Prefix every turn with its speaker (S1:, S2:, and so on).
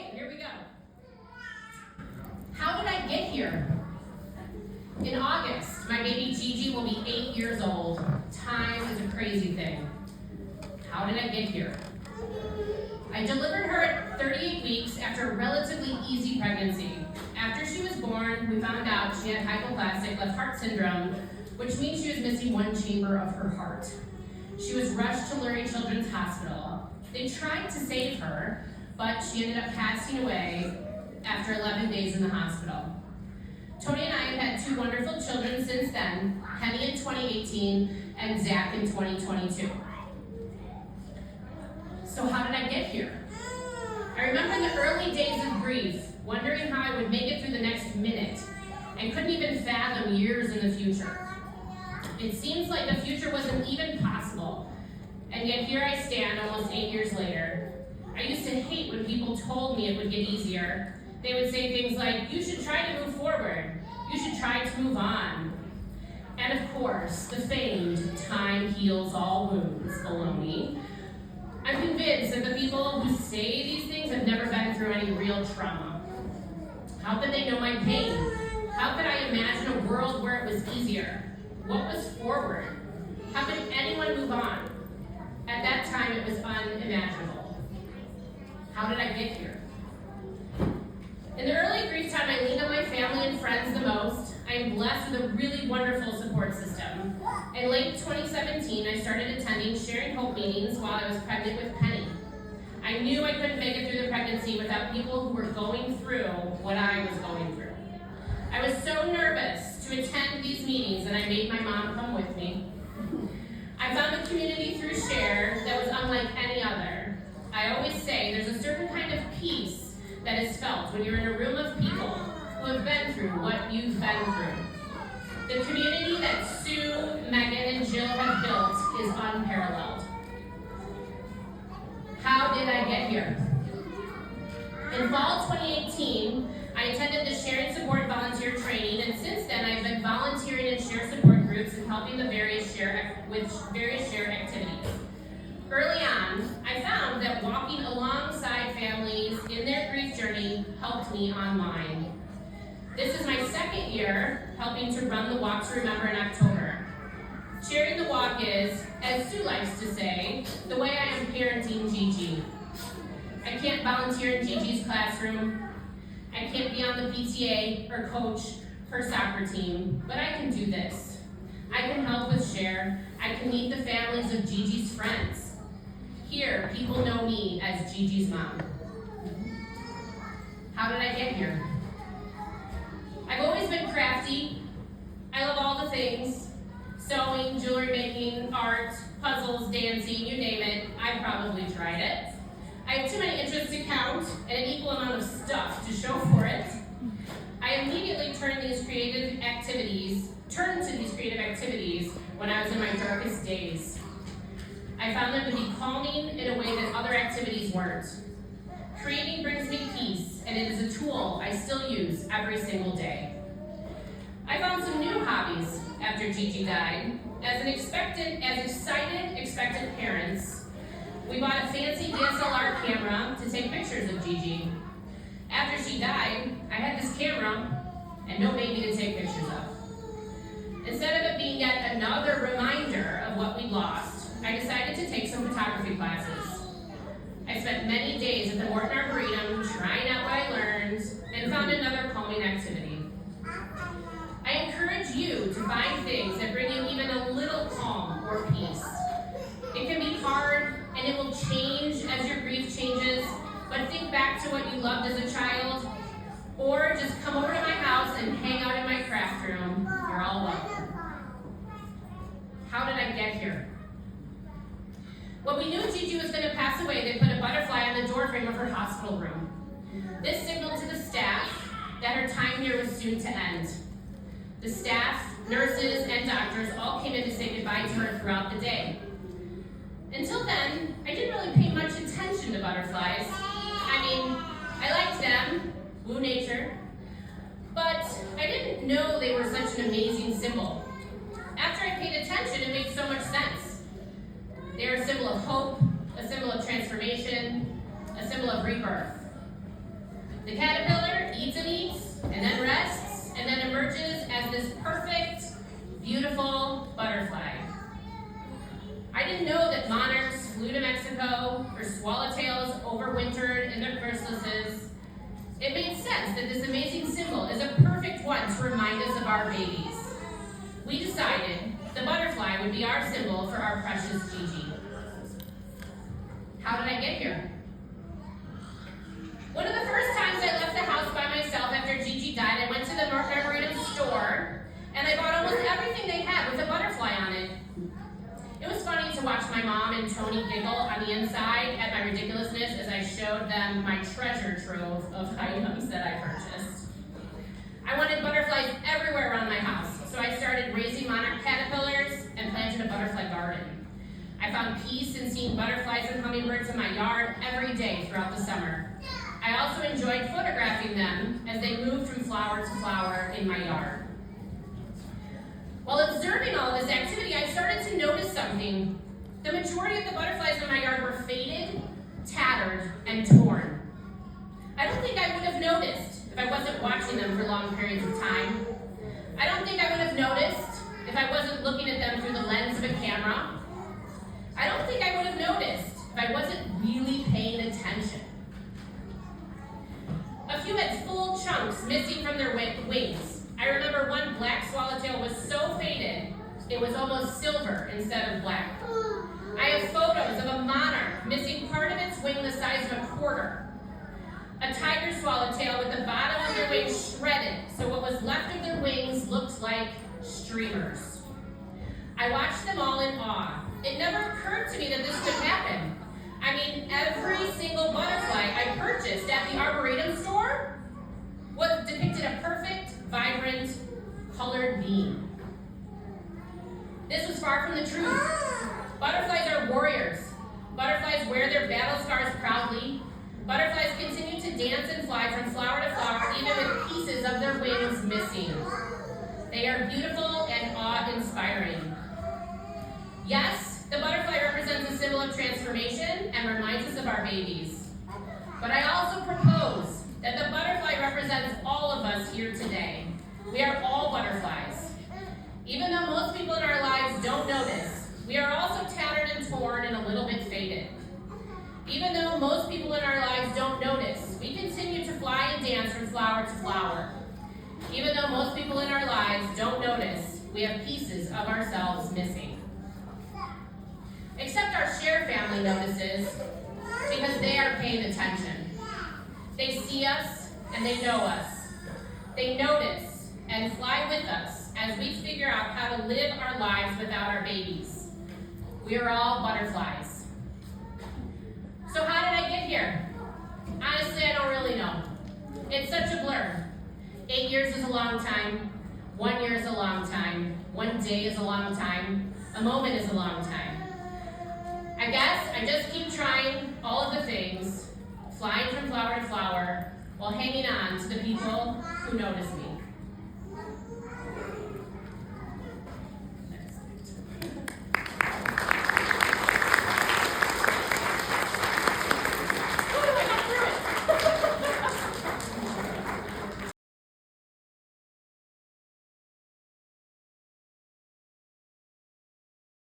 S1: Okay, here we go. How did I get here? In August, my baby Gigi will be 8 years old. Time is a crazy thing. How did I get here? I delivered her at 38 weeks after a relatively easy pregnancy. After she was born, we found out she had hypoplastic left heart syndrome, which means she was missing one chamber of her heart. She was rushed to Lurie Children's Hospital. They tried to save her, but she ended up passing away after 11 days in the hospital. Tony and I have had two wonderful children since then, Henny in 2018 and Zach in 2022. So how did I get here? I remember the early days of grief, wondering how I would make it through the next minute, and couldn't even fathom years in the future. It seems like the future wasn't even possible, and yet here I stand almost 8 years later. I used to hate when people told me it would get easier. They would say things like, you should try to move forward. You should try to move on. And of course, the famed time heals all wounds baloney. I'm convinced that the people who say these things have never been through any real trauma. How could they know my pain? How could I imagine a world where it was easier? What was forward? How could anyone move on? At that time, it was unimaginable. How did I get here? In the early grief time, I leaned on my family and friends the most. I am blessed with a really wonderful support system. In late 2017, I started attending Sharing Hope meetings while I was pregnant with Penny. I knew I couldn't make it through the pregnancy without people who were going through what I was going through. I was so nervous to attend these meetings that I made my mom come with me. I found a community through Share that was unlike any other. I always say there's a certain kind of peace that is felt when you're in a room of people who have been through what you've been through. The community that Sue, Megan, and Jill have built is unparalleled. How did I get here? In fall 2018, I attended the Share and Support volunteer training, and since then I've been volunteering in Share support groups and helping with various Share activities. Early on, I found that walking alongside families in their grief journey helped me on mine. This is my second year helping to run the Walk to Remember in October. Sharing the walk is, as Sue likes to say, the way I am parenting Gigi. I can't volunteer in Gigi's classroom. I can't be on the PTA or coach her soccer team, but I can do this. I can help with Share. I can meet the families of Gigi's friends. Here, people know me as Gigi's mom. How did I get here? I've always been crafty. I love all the things. Sewing, jewelry making, art, puzzles, dancing, you name it. I've probably tried it. I have too many interests to count and an equal amount of stuff to show for it. I immediately turned to these creative activities when I was in my darkest days. I found them to be calming in a way that other activities weren't. Creating brings me peace, and it is a tool I still use every single day. I found some new hobbies after Gigi died. As excited, expectant parents, we bought a fancy DSLR camera to take pictures of Gigi. After she died, I had this camera and no baby to take pictures of. Instead of it being yet another reminder of what we lost, I decided to take some photography classes. I spent many days at the Morton Arboretum trying out what I learned and found another calming activity. I encourage you to find things that bring you even a little calm or peace. It can be hard and it will change as your grief changes, but think back to what you loved as a child, or just come over to my house and hang out in my craft room. You're all welcome. How did I get here? When we knew Gigi was going to pass away, they put a butterfly on the doorframe of her hospital room. This signaled to the staff that her time here was soon to end. The staff, nurses, and doctors all came in to say goodbye to her throughout the day. Until then, I didn't really pay much attention to butterflies. I liked them, woo nature, but I didn't know they were such an amazing symbol. After I paid attention, it made so much sense. They're a symbol of hope, a symbol of transformation, a symbol of rebirth. The caterpillar eats and then rests, and then emerges as this perfect, beautiful butterfly. I didn't know that monarchs flew to Mexico or swallowtails overwintered in their chrysalises. It made sense that this amazing symbol is a perfect one to remind us of our babies. We decided the butterfly would be our symbol for our precious Gigi. How did I get here? One of the first times I left the house by myself after Gigi died, I went to the Naperville store and I bought almost everything they had with a butterfly on it. It was funny to watch my mom and Tony giggle on the inside at my ridiculousness as I showed them my treasure trove of items that I purchased. I wanted butterflies everywhere around my house, so I started raising monarch caterpillars and planted a butterfly garden. I found peace in seeing butterflies and hummingbirds in my yard every day throughout the summer. I also enjoyed photographing them as they moved from flower to flower in my yard. While observing all this activity, I started to notice something. The majority of the butterflies in my yard were faded, tattered, and torn. I don't think I would have noticed if I wasn't watching them for long periods of time. I don't think I would have noticed if I wasn't looking at them through the lens of a camera. I don't think I would have noticed if I wasn't really paying attention. A few had full chunks missing from their wings. I remember one black swallowtail was so faded, it was almost silver instead of black. I have photos of a monarch missing part of its wing the size of a quarter. A tiger swallowtail with the bottom of their wing shredded, so what was left of their wings looked like streamers. I watched them all in awe. It never occurred to me that this could happen. I mean, every single butterfly I purchased at the Arboretum store depicted a perfect, vibrant, colored being. This was far from the truth. Butterflies are warriors. Butterflies wear their battle scars proudly. Butterflies continue to dance and fly from flower to flower, even with pieces of their wings missing. They are beautiful and awe-inspiring. Yes, the butterfly represents a symbol of transformation and reminds us of our babies. But I also propose that the butterfly represents all of us here today. We are all butterflies. Even though most people in our lives don't notice, we are also tattered and torn and a little bit faded. Even though most people in our lives don't notice, we continue to fly and dance from flower to flower. Even though most people in our lives don't notice, we have pieces of ourselves missing. Except our shared family notices, because they are paying attention. They see us and they know us. They notice and fly with us as we figure out how to live our lives without our babies. We are all butterflies. So how did I get here? Honestly, I don't really know. It's such a blur. 8 years is a long time. 1 year is a long time. 1 day is a long time. A moment is a long time. I guess I just keep trying all of the things, flying from flower to flower, while hanging on to the people who notice me.